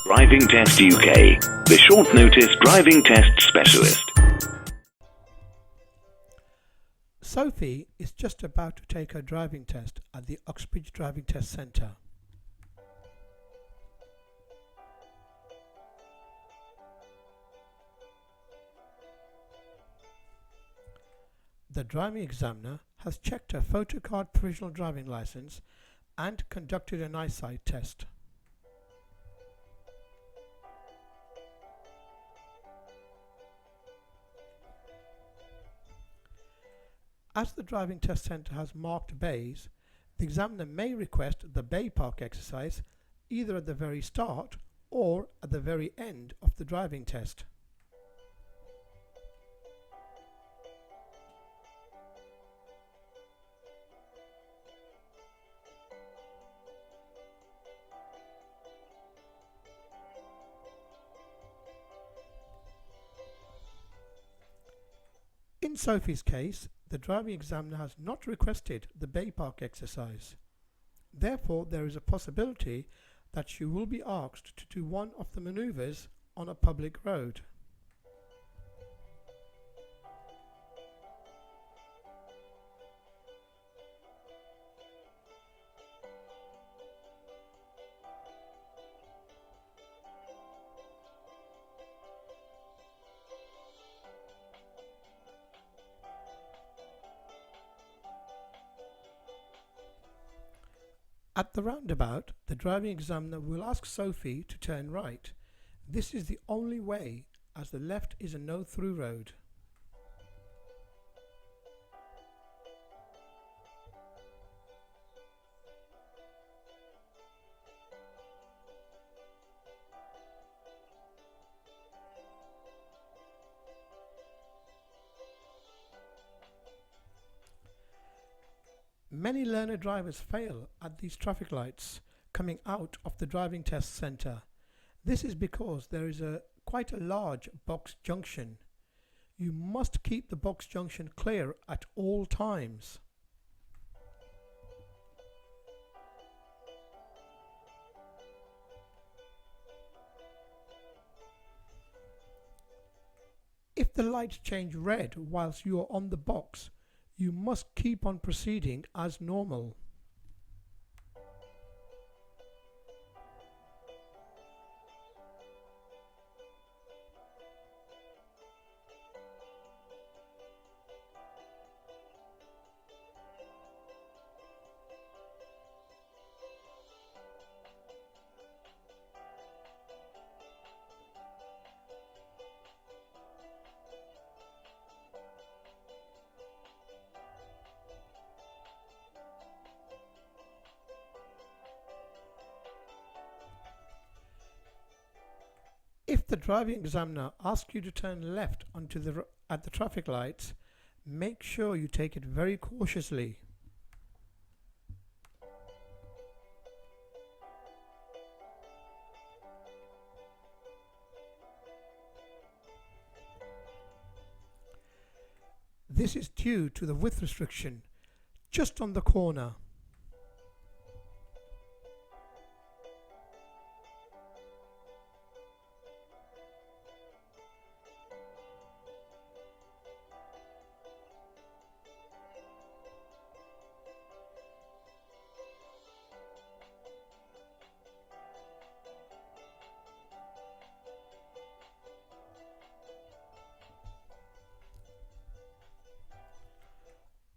Driving Test UK, the short notice driving test specialist. Sophie is just about to take her driving test at the Uxbridge Driving Test Centre. The driving examiner has checked her photocard provisional driving licence and conducted an eyesight test. As the driving test centre has marked bays, the examiner may request the bay park exercise either at the very start or at the very end of the driving test. In Sophie's case, the driving examiner has not requested the bay park exercise. Therefore, there is a possibility that she will be asked to do one of the manoeuvres on a public road. At the roundabout, the driving examiner will ask Sophie to turn right. This is the only way, as the left is a no-through road. Many learner drivers fail at these traffic lights coming out of the driving test centre. This is because there is quite a large box junction. You must keep the box junction clear at all times. If the lights change red whilst you are on the box, you must keep on proceeding as normal. If the driving examiner asks you to turn left at the traffic lights, make sure you take it very cautiously. This is due to the width restriction just on the corner.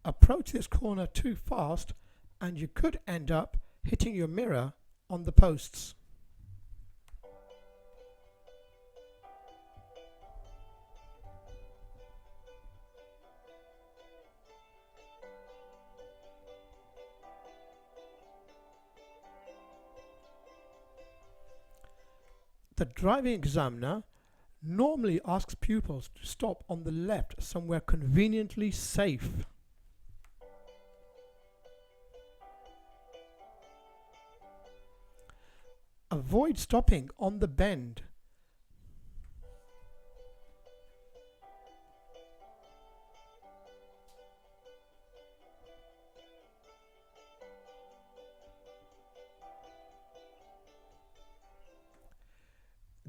Approach this corner too fast and you could end up hitting your mirror on the posts. The driving examiner normally asks pupils to stop on the left somewhere conveniently safe. Avoid stopping on the bend.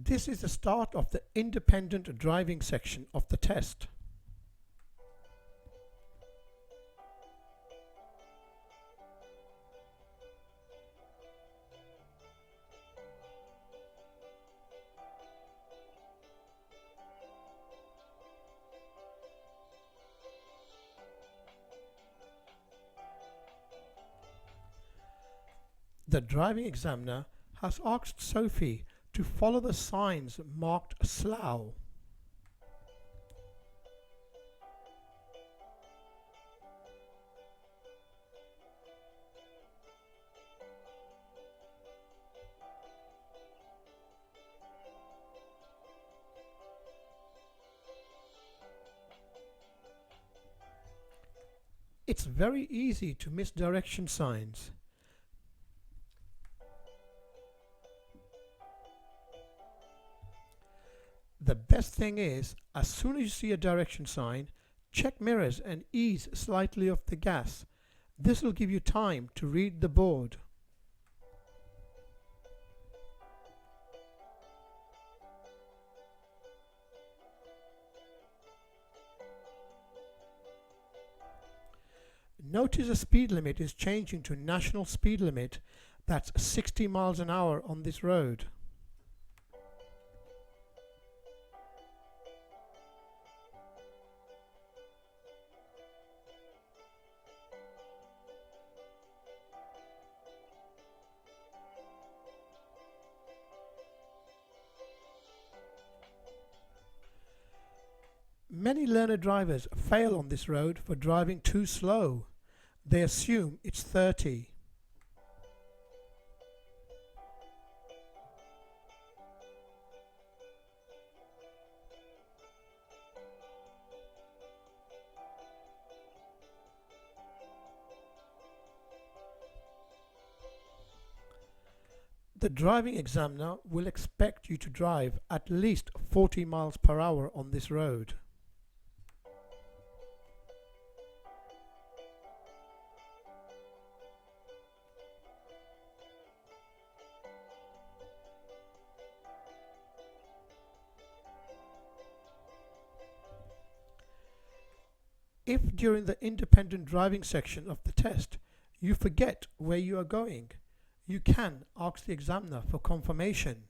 This is the start of the independent driving section of the test. The driving examiner has asked Sophie to follow the signs marked Slough. It's very easy to miss direction signs. The best thing is, as soon as you see a direction sign, check mirrors and ease slightly off the gas. This will give you time to read the board. Notice the speed limit is changing to national speed limit. That's 60 miles an hour on this road. Many learner drivers fail on this road for driving too slow. They assume it's 30. The driving examiner will expect you to drive at least 40 miles per hour on this road. If during the independent driving section of the test you forget where you are going, you can ask the examiner for confirmation.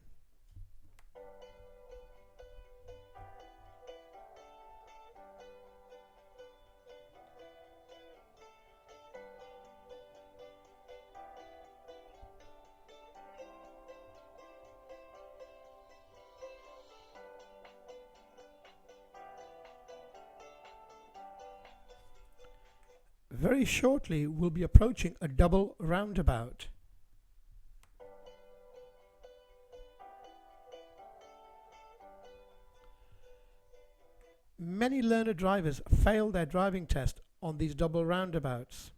Very shortly we'll be approaching a double roundabout. Many learner drivers fail their driving test on these double roundabouts.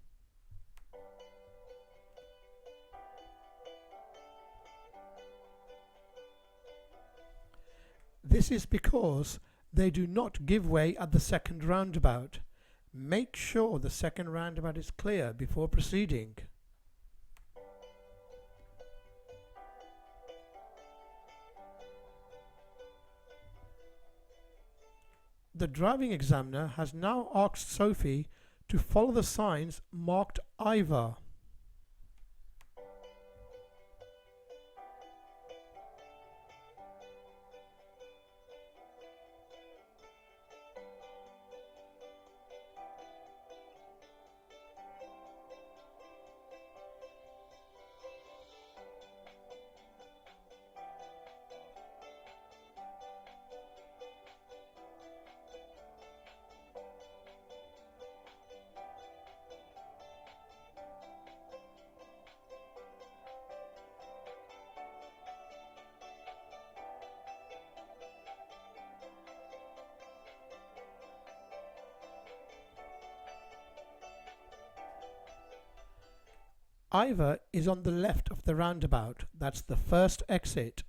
This is because they do not give way at the second roundabout. Make sure the second roundabout is clear before proceeding. The driving examiner has now asked Sophie to follow the signs marked Iver. Iver is on the left of the roundabout. That's the first exit.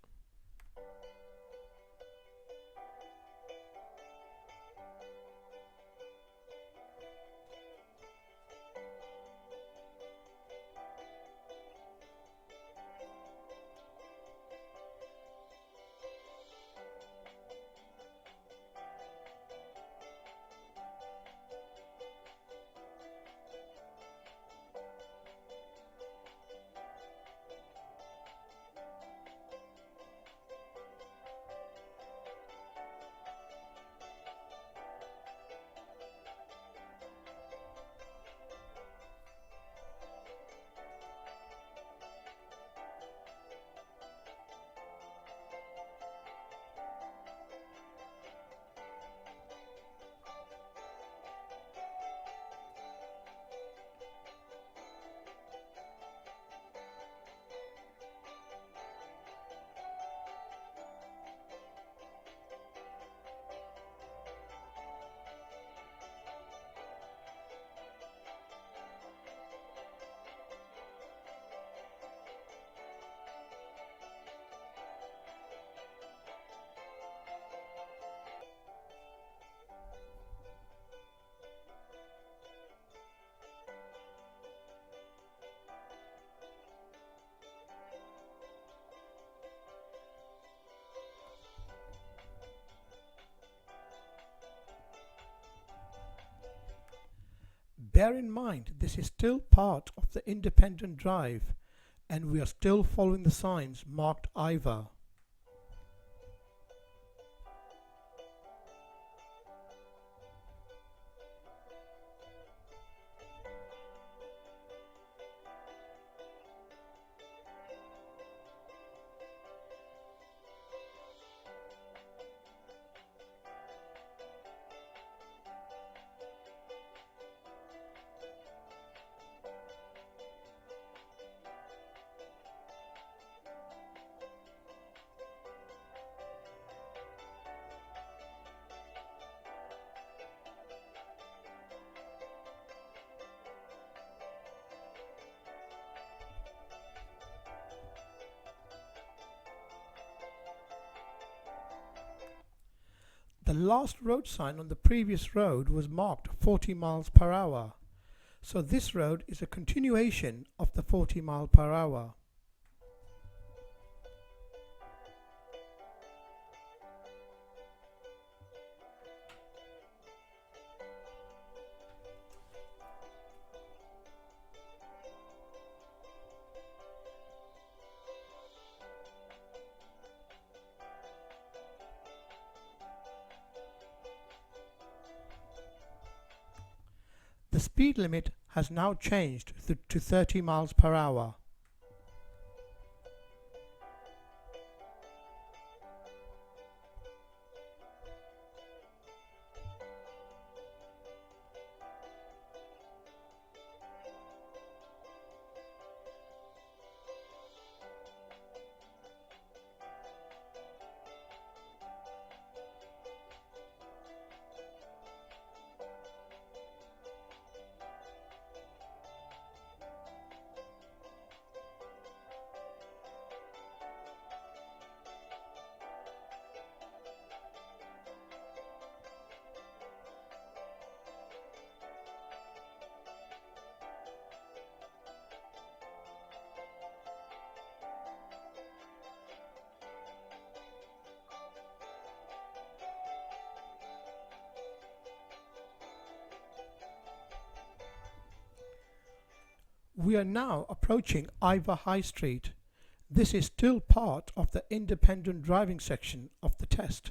Bear in mind this is still part of the independent drive and we are still following the signs marked Iver. The last road sign on the previous road was marked 40 miles per hour. So this road is a continuation of the 40 mile per hour. The speed limit has now changed to 30 miles per hour. We are now approaching Iver High Street. This is still part of the independent driving section of the test.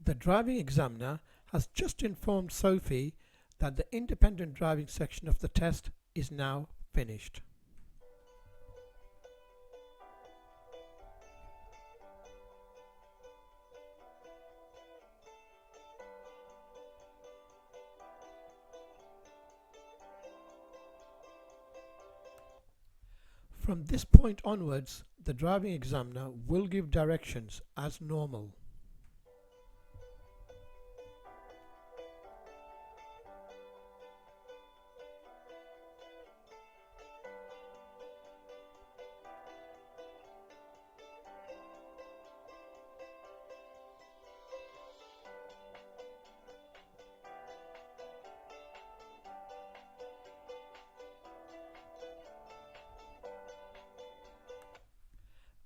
The driving examiner has just informed Sophie that the independent driving section of the test is now finished. From this point onwards, the driving examiner will give directions as normal.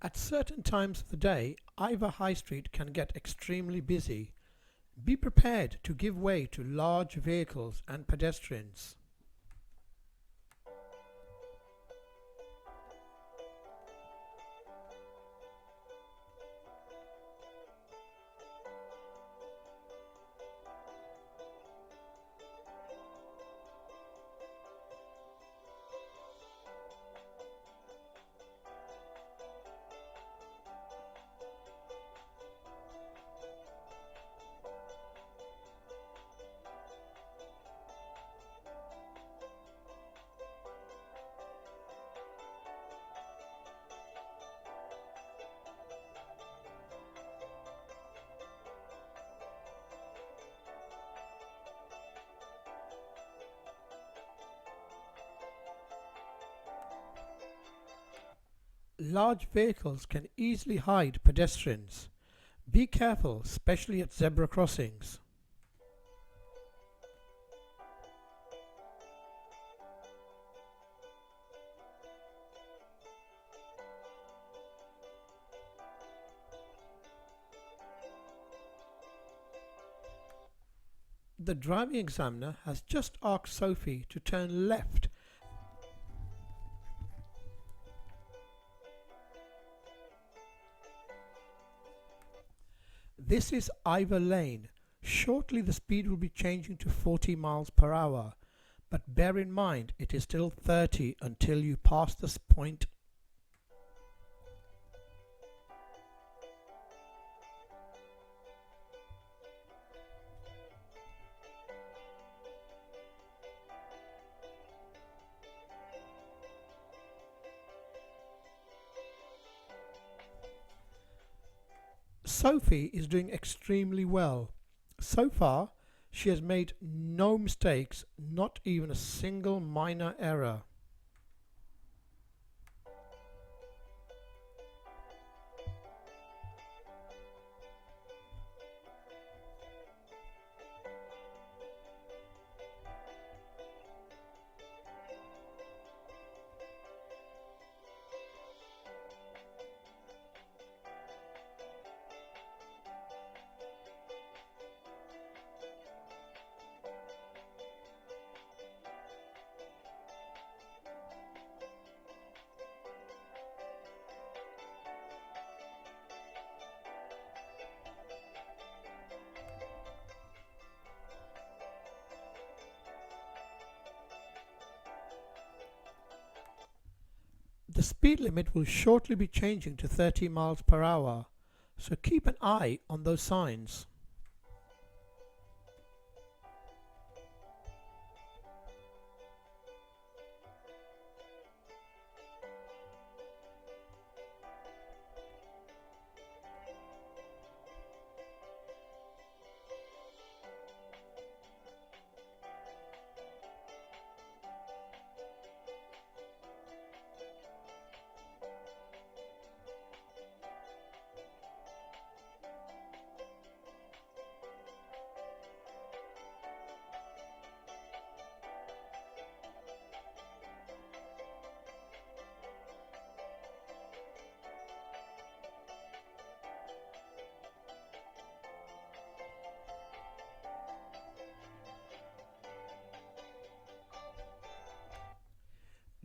At certain times of the day, Iver High Street can get extremely busy. Be prepared to give way to large vehicles and pedestrians. Large vehicles can easily hide pedestrians. Be careful, especially at zebra crossings. The driving examiner has just asked Sophie to turn left. This is Iver Lane. Shortly the speed will be changing to 40 miles per hour, but bear in mind it is still 30 until you pass this point. Sophie is doing extremely well. So far, she has made no mistakes, not even a single minor error. The speed limit will shortly be changing to 30 miles per hour, so keep an eye on those signs.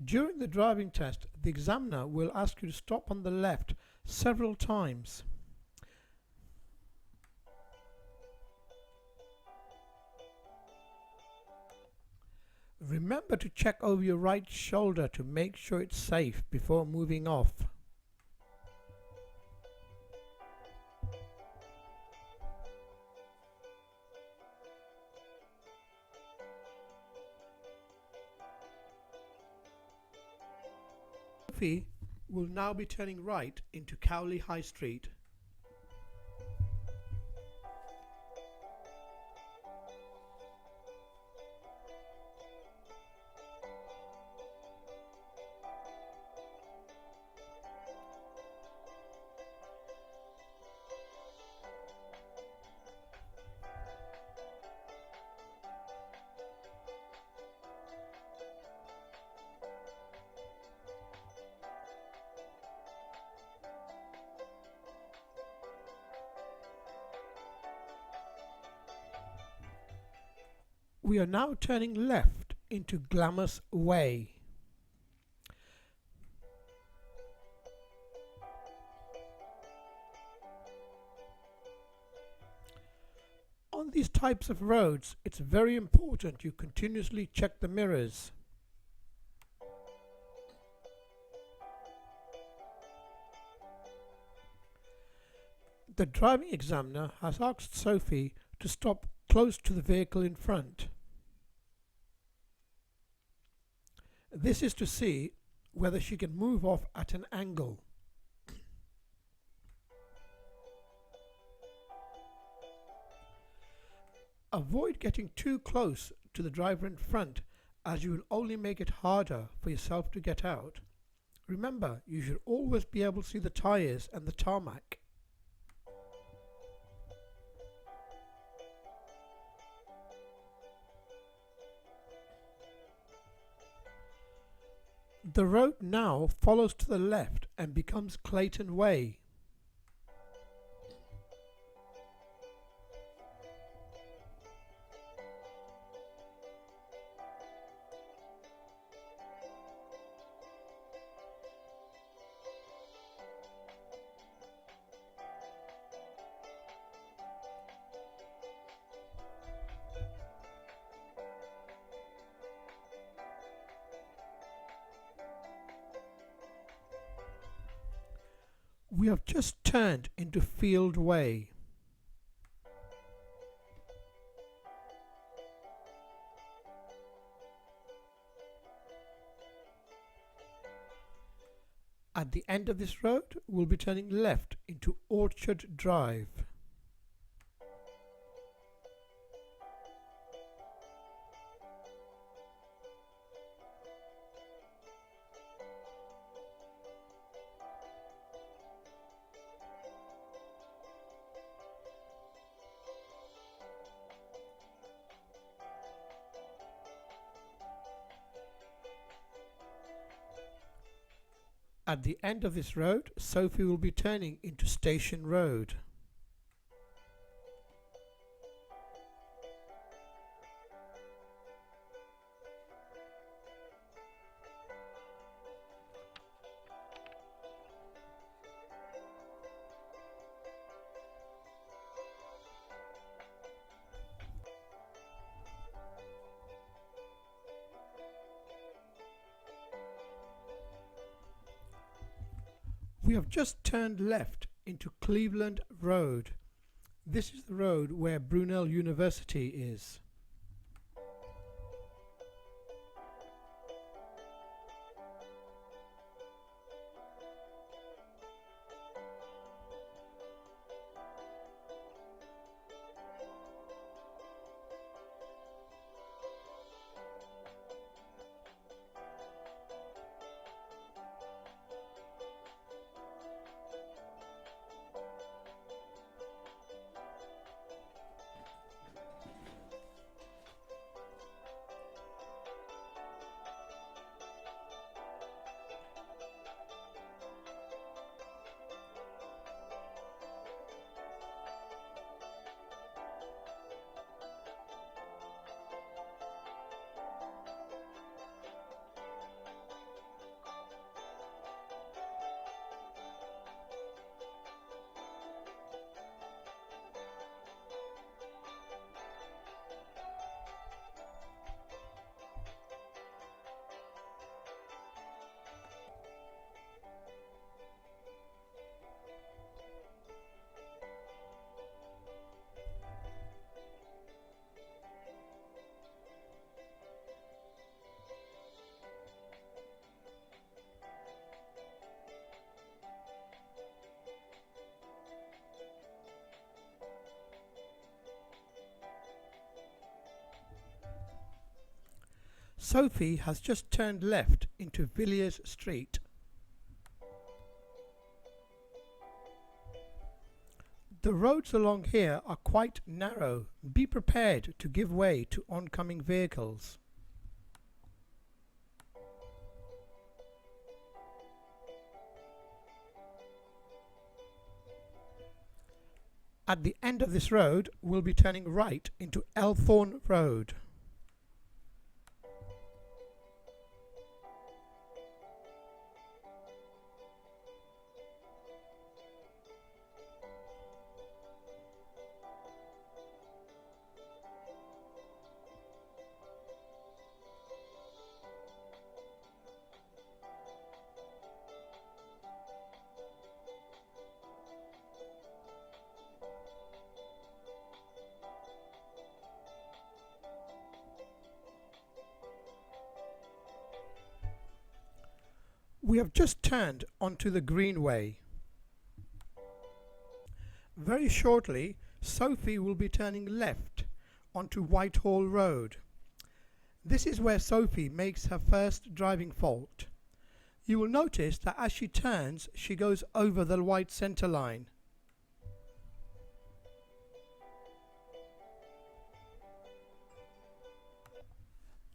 During the driving test, the examiner will ask you to stop on the left several times. Remember to check over your right shoulder to make sure it's safe before moving off. Sophie will now be turning right into Cowley High Street. We are now turning left into Glamis Way. On these types of roads, it's very important you continuously check the mirrors. The driving examiner has asked Sophie to stop close to the vehicle in front. This is to see whether she can move off at an angle. Avoid getting too close to the driver in front, as you will only make it harder for yourself to get out. Remember, you should always be able to see the tyres and the tarmac. The road now follows to the left and becomes Clayton Way. We have just turned into Field Way. At the end of this road, we'll be turning left into Orchard Drive. At the end of this road, Sophie will be turning into Station Road. We have just turned left into Cleveland Road. This is the road where Brunel University is. Sophie has just turned left into Villiers Street. The roads along here are quite narrow. Be prepared to give way to oncoming vehicles. At the end of this road, we'll be turning right into Elthorne Road. We have just turned onto the Greenway. Very shortly, Sophie will be turning left onto Whitehall Road. This is where Sophie makes her first driving fault. You will notice that as she turns, she goes over the white centre line.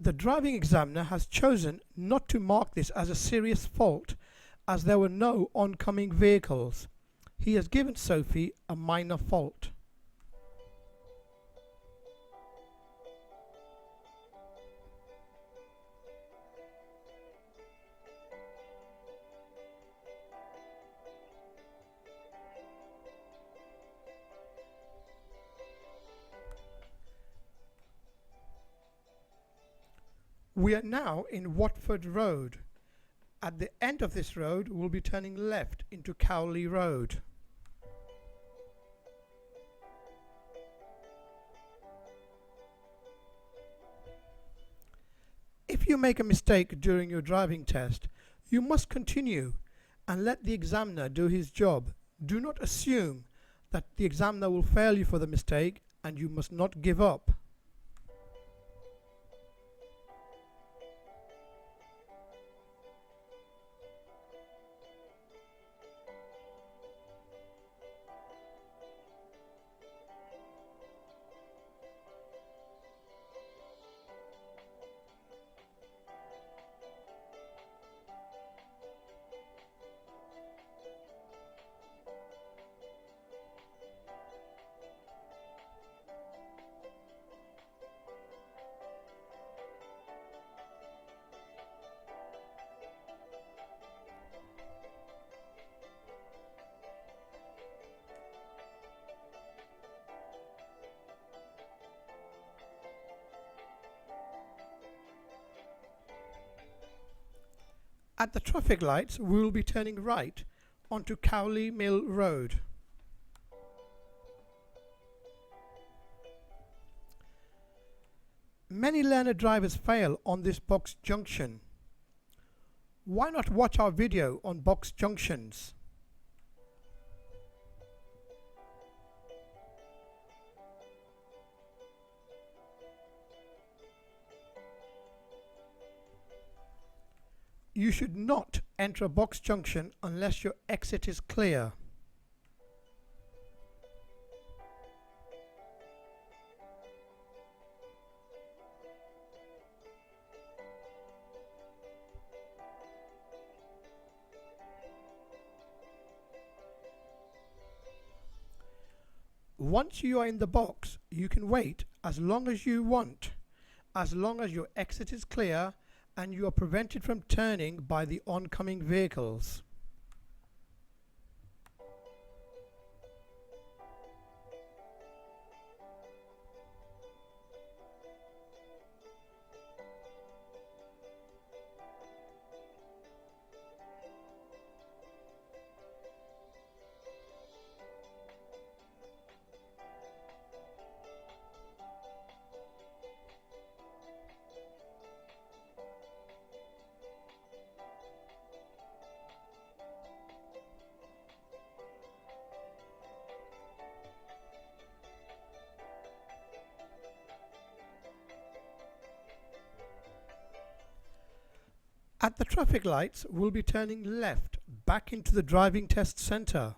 The driving examiner has chosen not to mark this as a serious fault as there were no oncoming vehicles. He has given Sophie a minor fault. We are now in Watford Road. At the end of this road, we'll be turning left into Cowley Road. If you make a mistake during your driving test, you must continue and let the examiner do his job. Do not assume that the examiner will fail you for the mistake, and you must not give up. At the traffic lights, we will be turning right onto Cowley Mill Road. Many learner drivers fail on this box junction. Why not watch our video on box junctions? You should not enter a box junction unless your exit is clear. Once you are in the box, you can wait as long as you want, as long as your exit is clear and you are prevented from turning by the oncoming vehicles. At the traffic lights, we'll be turning left back into the driving test centre.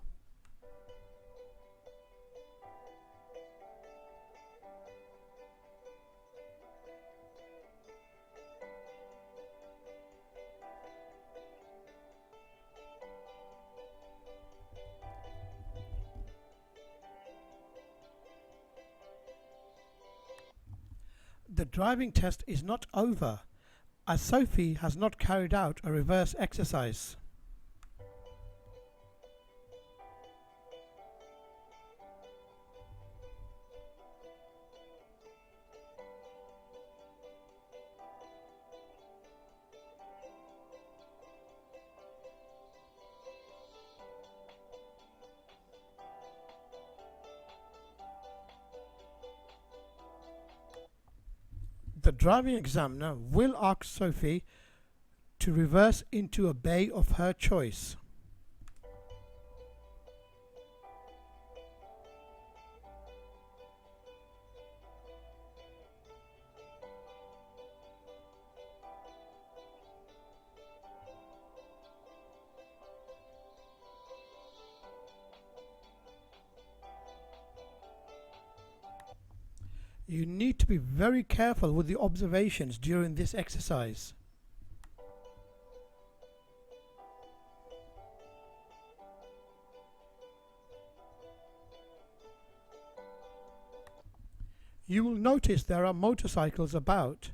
The driving test is not over, as Sophie has not carried out a reverse exercise. The driving examiner will ask Sophie to reverse into a bay of her choice. You need to be very careful with the observations during this exercise. You will notice there are motorcycles about.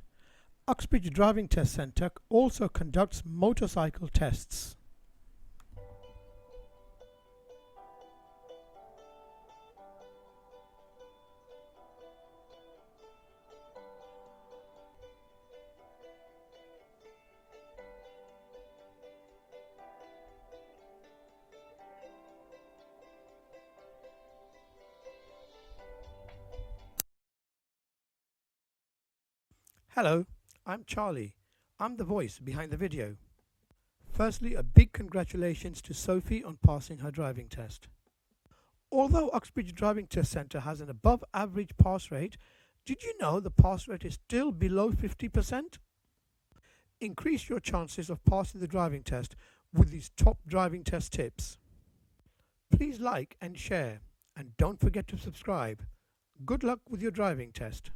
Uxbridge Driving Test Centre also conducts motorcycle tests. Hello, I'm Charlie. I'm the voice behind the video. Firstly, a big congratulations to Sophie on passing her driving test. Although Uxbridge Driving Test Centre has an above average pass rate, did you know the pass rate is still below 50%? Increase your chances of passing the driving test with these top driving test tips. Please like and share, and don't forget to subscribe. Good luck with your driving test.